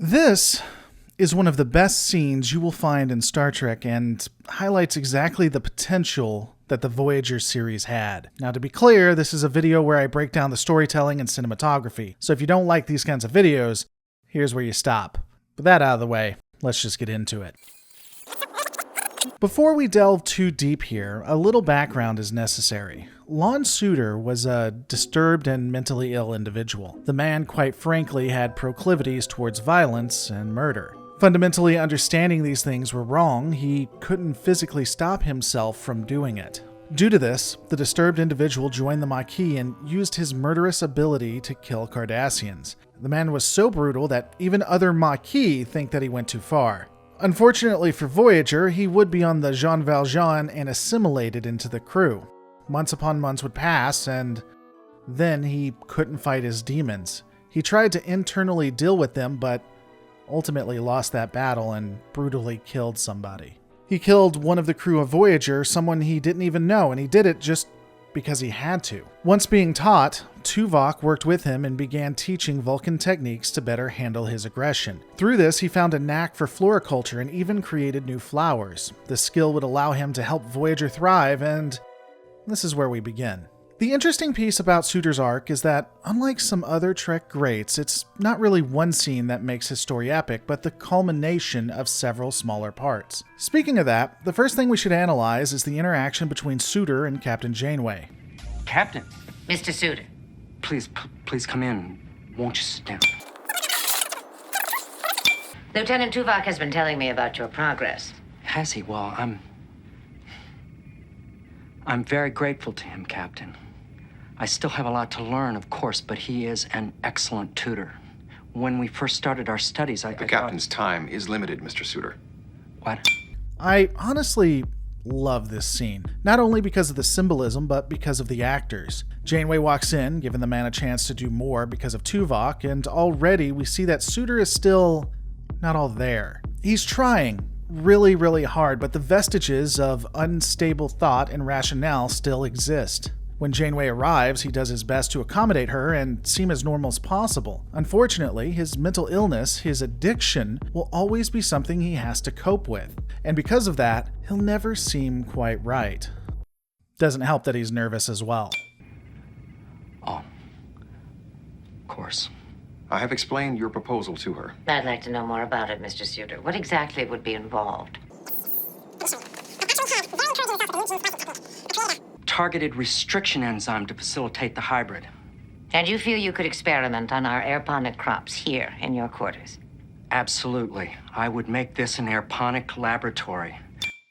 This is one of the best scenes you will find in Star Trek and highlights exactly the potential that the Voyager series had. Now, to be clear, this is a video where I break down the storytelling and cinematography, so if you don't like these kinds of videos, here's where you stop. With that out of the way, let's just get into it. Before we delve too deep here, a little background is necessary. Lon Sudor was a disturbed and mentally ill individual. The man, quite frankly, had proclivities towards violence and murder. Fundamentally understanding these things were wrong, he couldn't physically stop himself from doing it. Due to this, the disturbed individual joined the Maquis and used his murderous ability to kill Cardassians. The man was so brutal that even other Maquis think that he went too far. Unfortunately for Voyager, he would be on the Jean Valjean and assimilated into the crew. Months upon months would pass, and then he couldn't fight his demons. He tried to internally deal with them, but ultimately lost that battle and brutally killed somebody. He killed one of the crew of Voyager, someone he didn't even know, and he did it just because he had to. Once being taught, Tuvok worked with him and began teaching Vulcan techniques to better handle his aggression. Through this, he found a knack for floriculture and even created new flowers. This skill would allow him to help Voyager thrive, and this is where we begin. The interesting piece about Sudor's arc is that, unlike some other Trek greats, it's not really one scene that makes his story epic, but the culmination of several smaller parts. Speaking of that, the first thing we should analyze is the interaction between Sudor and Captain Janeway. Captain. Mr. Sudor. Please come in. Won't you sit down? Lieutenant Tuvok has been telling me about your progress. Has he? Well, I'm very grateful to him, Captain. I still have a lot to learn, of course, but he is an excellent tutor. When we first started our studies, The captain's time is limited, Mr. Sudor. What? I honestly love this scene, not only because of the symbolism, but because of the actors. Janeway walks in, giving the man a chance to do more because of Tuvok, and already we see that Sudor is still not all there. He's trying really hard, but the vestiges of unstable thought and rationale still exist. When Janeway arrives, he does his best to accommodate her and seem as normal as possible. Unfortunately, his mental illness, his addiction, will always be something he has to cope with. And because of that, he'll never seem quite right. Doesn't help that he's nervous as well. Oh, of course. I have explained your proposal to her. I'd like to know more about it, Mr. Sudor. What exactly would be involved? Targeted restriction enzyme to facilitate the hybrid. And you feel you could experiment on our airponic crops here in your quarters? Absolutely. I would make this an airponic laboratory.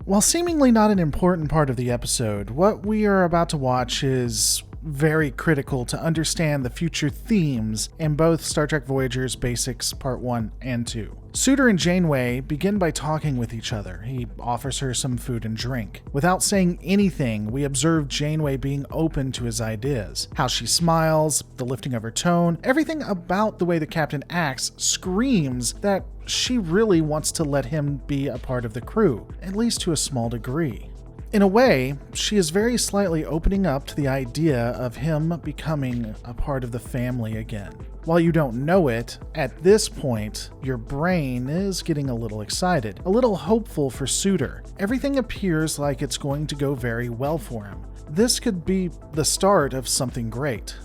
While seemingly not an important part of the episode, what we are about to watch is very critical to understand the future themes in both Star Trek Voyager's Basics Part 1 and 2. Sudor and Janeway begin by talking with each other. He offers her some food and drink. Without saying anything, we observe Janeway being open to his ideas. How she smiles, the lifting of her tone, everything about the way the captain acts screams that she really wants to let him be a part of the crew, at least to a small degree. In a way, she is very slightly opening up to the idea of him becoming a part of the family again. While you don't know it, at this point, your brain is getting a little excited, a little hopeful for Sudor. Everything appears like it's going to go very well for him. This could be the start of something great.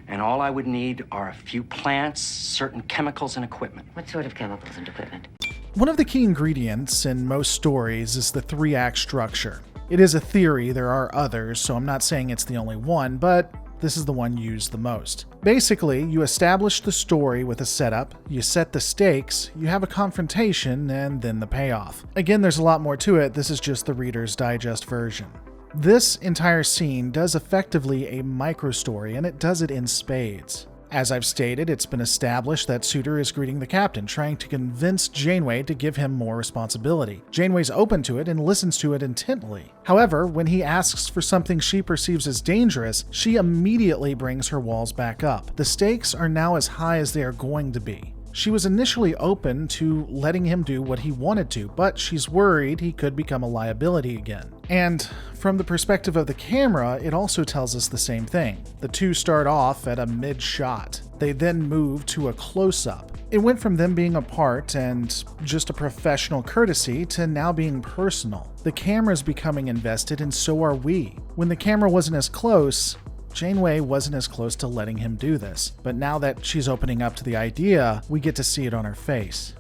And all I would need are a few plants, certain chemicals, and equipment. What sort of chemicals and equipment? One of the key ingredients in most stories is the 3-act structure. It is a theory, there are others, so I'm not saying it's the only one, but this is the one used the most. Basically, you establish the story with a setup, you set the stakes, you have a confrontation, and then the payoff. Again, there's a lot more to it, this is just the Reader's Digest version. This entire scene does effectively a micro-story, and it does it in spades. As I've stated, it's been established that Sudor is greeting the captain, trying to convince Janeway to give him more responsibility. Janeway's open to it and listens to it intently. However, when he asks for something she perceives as dangerous, she immediately brings her walls back up. The stakes are now as high as they are going to be. She was initially open to letting him do what he wanted to, but she's worried he could become a liability again. And from the perspective of the camera, it also tells us the same thing. The two start off at a mid-shot. They then move to a close-up. It went from them being apart and just a professional courtesy to now being personal. The camera's becoming invested, and so are we. When the camera wasn't as close, Janeway wasn't as close to letting him do this, but now that she's opening up to the idea, we get to see it on her face.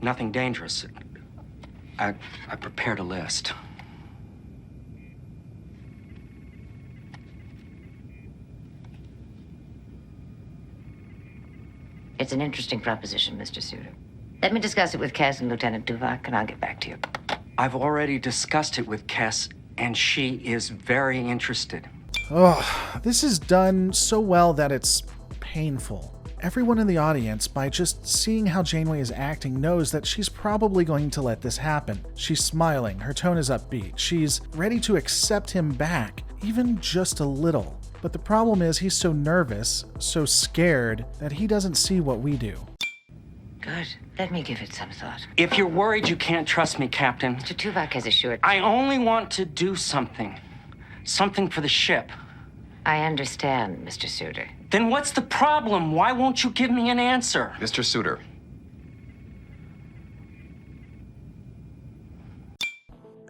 Nothing dangerous. I prepared a list. It's an interesting proposition, Mr. Sudor. Let me discuss it with Cass and Lieutenant Tuvok, and I'll get back to you. I've already discussed it with Kess, and she is very interested. Oh, this is done so well that it's painful. Everyone in the audience, by just seeing how Janeway is acting, knows that she's probably going to let this happen. She's smiling, her tone is upbeat, she's ready to accept him back, even just a little. But the problem is he's so nervous, so scared, that he doesn't see what we do. Good. Let me give it some thought. If you're worried you can't trust me, Captain, Mr. Tuvok has assured... I only want to do something. Something for the ship. I understand, Mr. Sudor. Then what's the problem? Why won't you give me an answer? Mr. Sudor.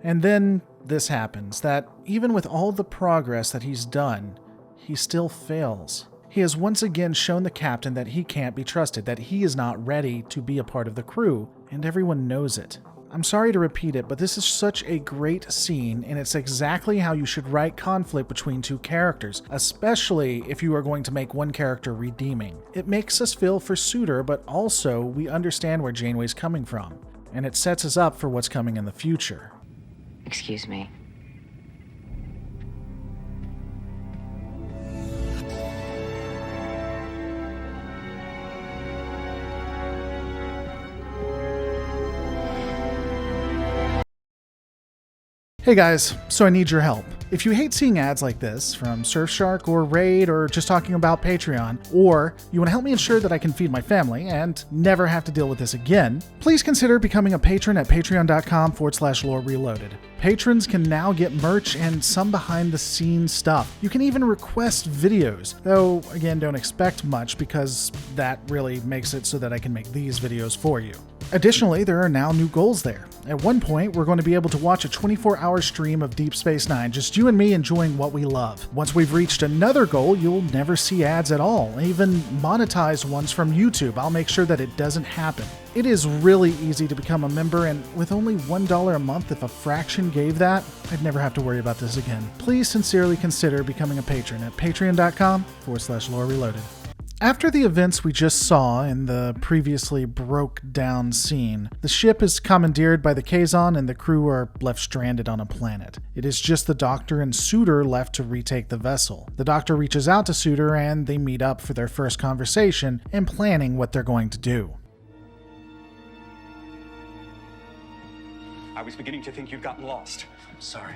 And then this happens, that even with all the progress that he's done, he still fails. He has once again shown the captain that he can't be trusted, that he is not ready to be a part of the crew, and everyone knows it. I'm sorry to repeat it, but this is such a great scene, and it's exactly how you should write conflict between two characters, especially if you are going to make one character redeeming. It makes us feel for Sudor, but also we understand where Janeway's coming from, and it sets us up for what's coming in the future. Excuse me. Hey guys, so I need your help. If you hate seeing ads like this from Surfshark or Raid or just talking about Patreon, or you want to help me ensure that I can feed my family and never have to deal with this again, please consider becoming a patron at patreon.com/Lore Reloaded. Patrons can now get merch and some behind the scenes stuff. You can even request videos, though again don't expect much because that really makes it so that I can make these videos for you. Additionally, there are now new goals there. At one point, we're going to be able to watch a 24-hour stream of Deep Space Nine, just you and me enjoying what we love. Once we've reached another goal, you'll never see ads at all, even monetized ones from YouTube. I'll make sure that it doesn't happen. It is really easy to become a member, and with only $1 a month, if a fraction gave that, I'd never have to worry about this again. Please sincerely consider becoming a patron at patreon.com/Lore Reloaded. After the events we just saw in the previously broke down scene, the ship is commandeered by the Kazon and the crew are left stranded on a planet. It is just the Doctor and Sudor left to retake the vessel. The Doctor reaches out to Sudor and they meet up for their first conversation and planning what they're going to do. I was beginning to think you'd gotten lost. I'm sorry.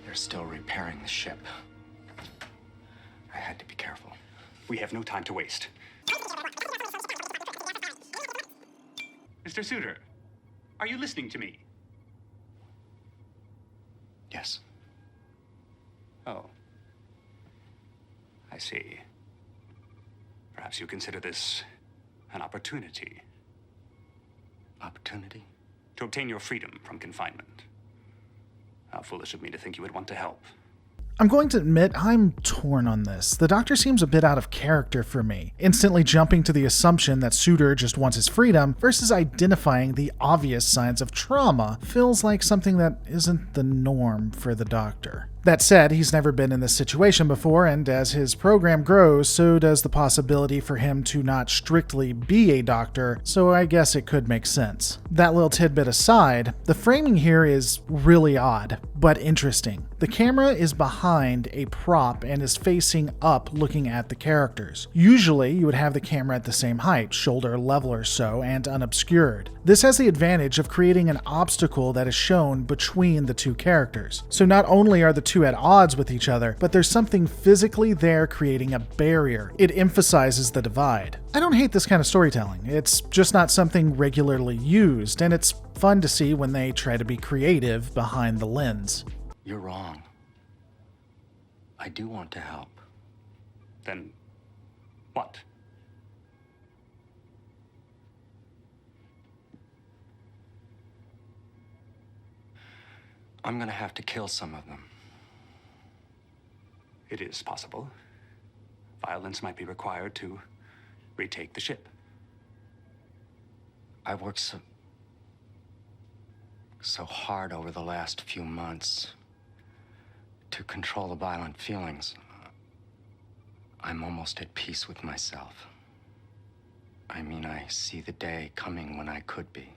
They're still repairing the ship. I had to be careful. We have no time to waste. Mr. Sudor, are you listening to me? Yes. Oh. I see. Perhaps you consider this an opportunity. Opportunity? To obtain your freedom from confinement. How foolish of me to think you would want to help. I'm going to admit I'm torn on this. The Doctor seems a bit out of character for me, instantly jumping to the assumption that Sudor just wants his freedom versus identifying the obvious signs of trauma feels like something that isn't the norm for the Doctor. That said, he's never been in this situation before, and as his program grows, so does the possibility for him to not strictly be a doctor, so I guess it could make sense. That little tidbit aside, the framing here is really odd, but interesting. The camera is behind a prop and is facing up looking at the characters. Usually, you would have the camera at the same height, shoulder level or so, and unobscured. This has the advantage of creating an obstacle that is shown between the two characters. So not only are the two two at odds with each other, but there's something physically there creating a barrier. It emphasizes the divide. I don't hate this kind of storytelling. It's just not something regularly used, and it's fun to see when they try to be creative behind the lens. You're wrong. I do want to help. Then what? I'm gonna have to kill some of them. It is possible. Violence might be required to retake the ship. I've worked so hard over the last few months to control the violent feelings. I'm almost at peace with myself. I mean, I see the day coming when I could be.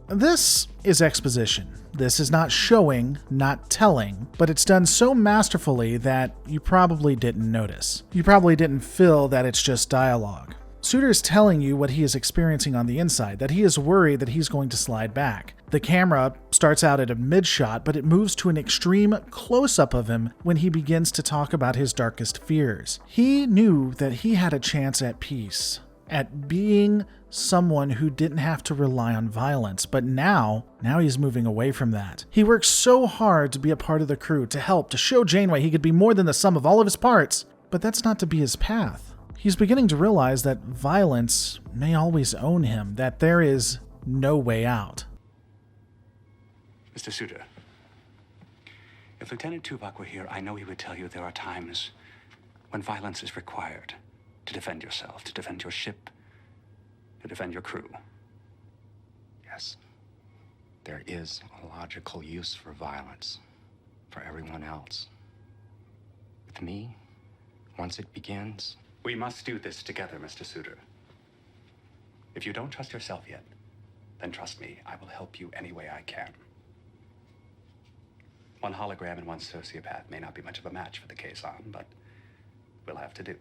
This is exposition. This is not showing, not telling, but it's done so masterfully that you probably didn't notice. You probably didn't feel that it's just dialogue. Sudor is telling you what he is experiencing on the inside, that he is worried that he's going to slide back. The camera starts out at a mid-shot, but it moves to an extreme close-up of him when he begins to talk about his darkest fears. He knew that he had a chance at peace, at being someone who didn't have to rely on violence, but now he's moving away from that. He worked so hard to be a part of the crew, to help, to show Janeway he could be more than the sum of all of his parts, but that's not to be his path. He's beginning to realize that violence may always own him, that there is no way out. Mr. Sudor, if Lieutenant Tuvok were here, I know he would tell you there are times when violence is required to defend yourself, to defend your ship, to defend your crew. Yes, there is a logical use for violence for everyone else. With me, once it begins... We must do this together, Mr. Sudor. If you don't trust yourself yet, then trust me, I will help you any way I can. One hologram and one sociopath may not be much of a match for the Kazon, but we'll have to do.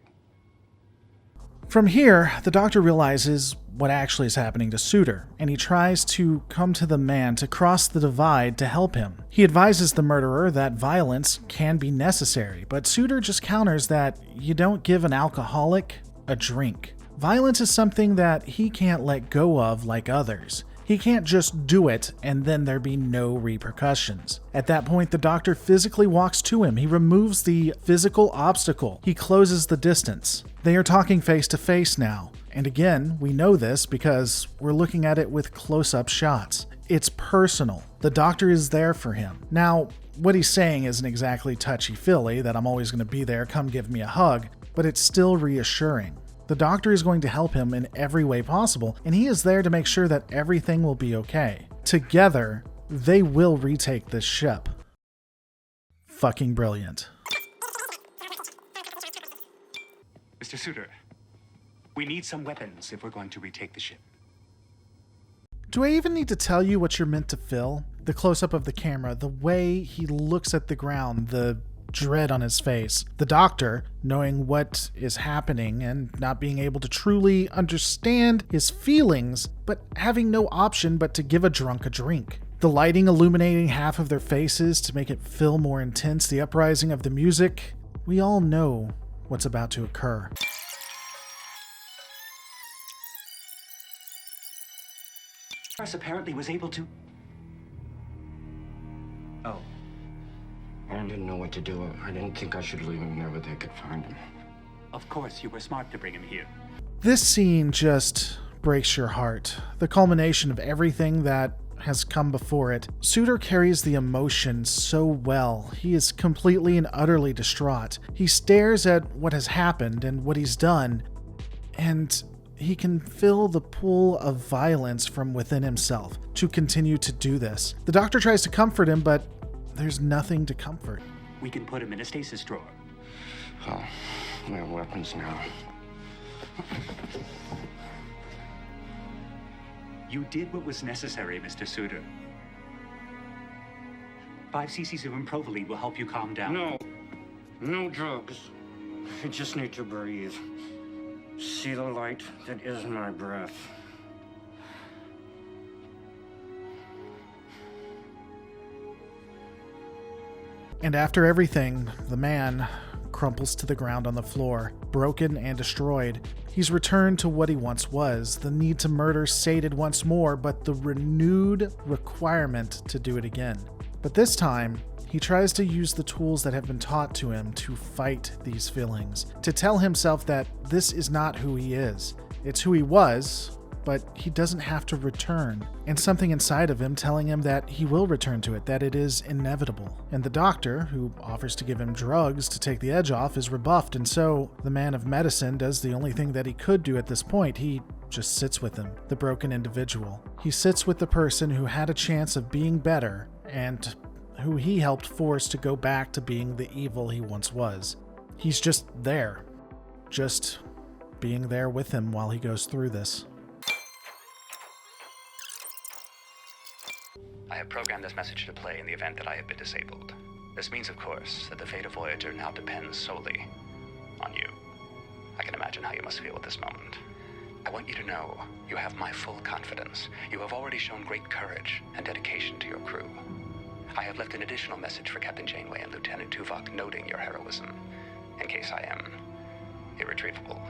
From here, the Doctor realizes what actually is happening to Sudor, and he tries to come to the man to cross the divide to help him. He advises the murderer that violence can be necessary, but Sudor just counters that you don't give an alcoholic a drink. Violence is something that he can't let go of like others. He can't just do it and then there be no repercussions. At that point, the Doctor physically walks to him. He removes the physical obstacle. He closes the distance. They are talking face to face now. And again, we know this because we're looking at it with close-up shots. It's personal. The Doctor is there for him. Now, what he's saying isn't exactly touchy-feely, that I'm always going to be there, come give me a hug, but it's still reassuring. The Doctor is going to help him in every way possible, and he is there to make sure that everything will be okay. Together, they will retake this ship. Fucking brilliant. Mr. Sudor, we need some weapons if we're going to retake the ship. Do I even need to tell you what you're meant to feel? The close-up of the camera, the way he looks at the ground, the dread on his face. The Doctor, knowing what is happening and not being able to truly understand his feelings, but having no option but to give a drunk a drink. The lighting illuminating half of their faces to make it feel more intense, the uprising of the music. We all know what's about to occur. Apparently was able to... Oh. I didn't know what to do. I didn't think I should leave him there where they could find him. Of course, you were smart to bring him here. This scene just breaks your heart. The culmination of everything that has come before it. Sudor carries the emotion so well. He is completely and utterly distraught. He stares at what has happened and what he's done, and he can feel the pull of violence from within himself to continue to do this. The Doctor tries to comfort him, but there's nothing to comfort. We can put him in a stasis drawer. Oh, we have weapons now. You did what was necessary, Mr. Sudor. 5 cc's of improvalid will help you calm down. No drugs. I just need to breathe. See the light that is my breath. And after everything, the man crumples to the ground on the floor, broken and destroyed. He's returned to what he once was, the need to murder sated once more, but the renewed requirement to do it again. But this time, he tries to use the tools that have been taught to him to fight these feelings, to tell himself that this is not who he is. It's who he was, but he doesn't have to return. And something inside of him telling him that he will return to it, that it is inevitable. And the doctor, who offers to give him drugs to take the edge off, is rebuffed, and so the man of medicine does the only thing that he could do at this point. He just sits with him, the broken individual. He sits with the person who had a chance of being better, and who he helped force to go back to being the evil he once was. He's just there. Just being there with him while he goes through this. I have programmed this message to play in the event that I have been disabled. This means, of course, that the fate of Voyager now depends solely on you. I can imagine how you must feel at this moment. I want you to know you have my full confidence. You have already shown great courage and dedication to your crew. I have left an additional message for Captain Janeway and Lieutenant Tuvok noting your heroism, in case I am irretrievable.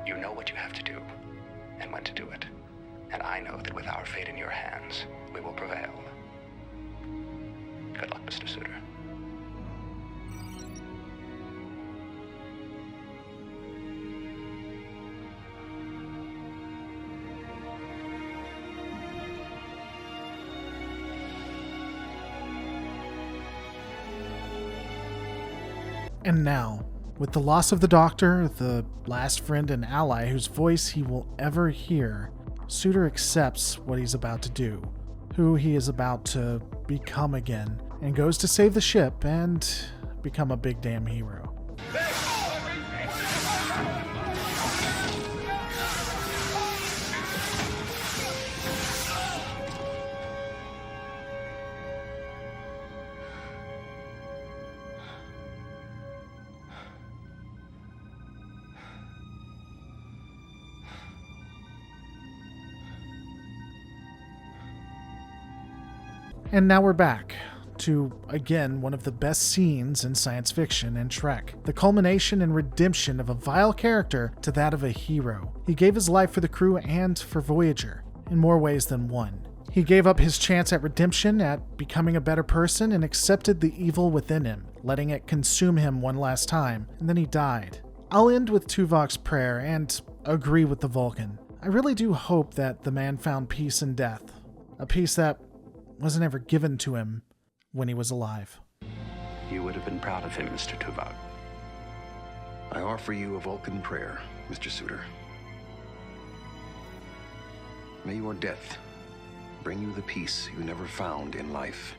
You know what you have to do and when to do it. And I know that with our fate in your hands, we will prevail. Good luck, Mr. Sudor. And now, with the loss of the Doctor, the last friend and ally whose voice he will ever hear, Sudor accepts what he's about to do, who he is about to become again, and goes to save the ship and become a big damn hero. And now we're back to, again, one of the best scenes in science fiction and Trek. The culmination and redemption of a vile character to that of a hero. He gave his life for the crew and for Voyager, in more ways than one. He gave up his chance at redemption, at becoming a better person, and accepted the evil within him, letting it consume him one last time, and then he died. I'll end with Tuvok's prayer and agree with the Vulcan. I really do hope that the man found peace in death, a peace that wasn't ever given to him when he was alive. You would have been proud of him, Mr. Tuvok. I offer you a Vulcan prayer, Mr. Sudor. May your death bring you the peace you never found in life.